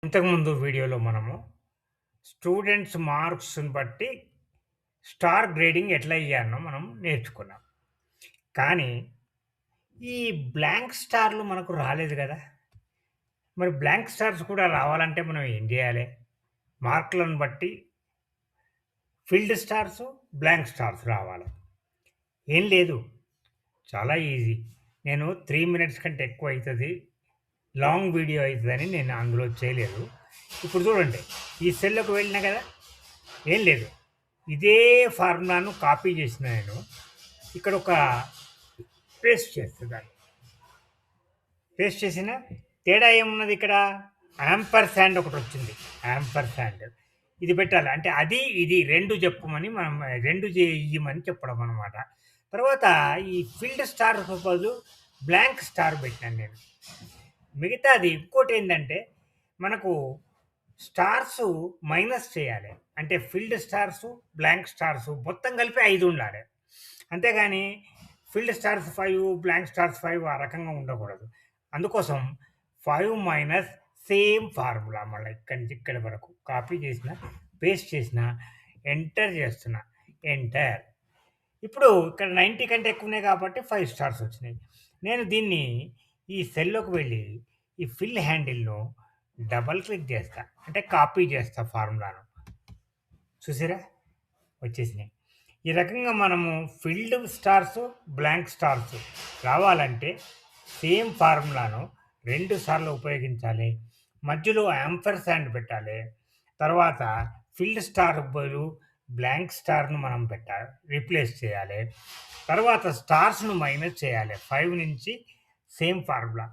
ఇంతకుముందు వీడియోలో మనము స్టూడెంట్స్ మార్క్స్‌ని బట్టి స్టార్ గ్రేడింగ్ ఎట్లా ఇయ్యాలనో మనం నేర్చుకున్నాం. కానీ ఈ బ్లాంక్ స్టార్‌లు మనకు రాలేదు గదా! మరి బ్లాంక్ స్టార్స్ కూడా రావాలంటే మనం ఏం జేయాలే? మార్కులను బట్టి ఫిల్డ్ స్టార్స్, బ్లాంక్ స్టార్స్ రావాలి. ఏం లేదు. చాలా ఈజీ. నేను 3 మినిట్స్ కంటే ఎక్కువ అయితది. లాంగ్ వీడియో అయితదని నేను అందులో చేయలేదు. ఇప్పుడు చూడండి. ఈ సెల్‌లోకి వెళ్ళినా గదా! ఏం లేదు. ఇదే ఫార్ములాను కాపీ చేసిన నేను ఇక్కడొక పేస్ట్ చేస్తున్నాను. పేస్ట్ చేసిన తేడా ఏమున్నది ఇక్కడ? యాంపర్సాండ్ ఒకటొచ్చింది. యాంపర్సాండ్. ఇది పెట్టాలి. అంటే అది, ఇది 2 చెప్పమని మనం 2 ఇయ్యమని చెప్పడం అనమాట. తర్వాత ఈ ఫిల్డ్ స్టార్‌కు బదులు బ్లాంక్ స్టార్ పెట్టాను నేను. మిగతాది ఇంకోటేందంటే మనకు స్టార్సు మైనస్ చేయాలి. అంటే ఫిల్డ్ స్టార్సు, బ్లాంక్ స్టార్సు మొత్తం కలిపి 5 ఉండాలి. అంతేగాని ఫిల్డ్ స్టార్స్ 5, బ్లాంక్ స్టార్స్ 5 ఆ రకంగా ఉండకూడదు. అందుకోసం 5 మైనస్ సేమ్ ఫార్ములా మళ్ళా ఇక్కడి నుంచి ఇక్కడి వరకు కాపీ చేసిన, పేస్ట్ చేసిన, ఎంటర్ చేస్తున్నా. ఎంటర్. ఇప్పుడు ఇక్కడ 90 కంటే ఎక్కువనే కాబట్టి 5 స్టార్స్ వచ్చినాయి. నేను దీన్ని ఈ సెల్‌లోకి వెళ్ళి ఈ ఫిల్ హ్యాండిల్‌ను డబుల్ క్లిక్ చేస్తా. అంటే కాపీ చేస్తా ఫార్ములాను. చూసారా? వచ్చేసినాయి. ఈ రకంగా మనము ఫిల్డ్ స్టార్స్, బ్లాంక్ స్టార్స్ రావాలంటే సేమ్ ఫార్ములాను 2 సార్లు ఉపయోగించాలి. మధ్యలో యాంపర్సాండ్ పెట్టాలి. తర్వాత ఫిల్డ్ స్టార్ బదులు బ్లాంక్ స్టార్‌ను మనం రీప్లేస్ చేయాలి. తర్వాత స్టార్స్‌ను మైనస్ చేయాలి. 5 నుంచి సేమ్ ఫార్ములా.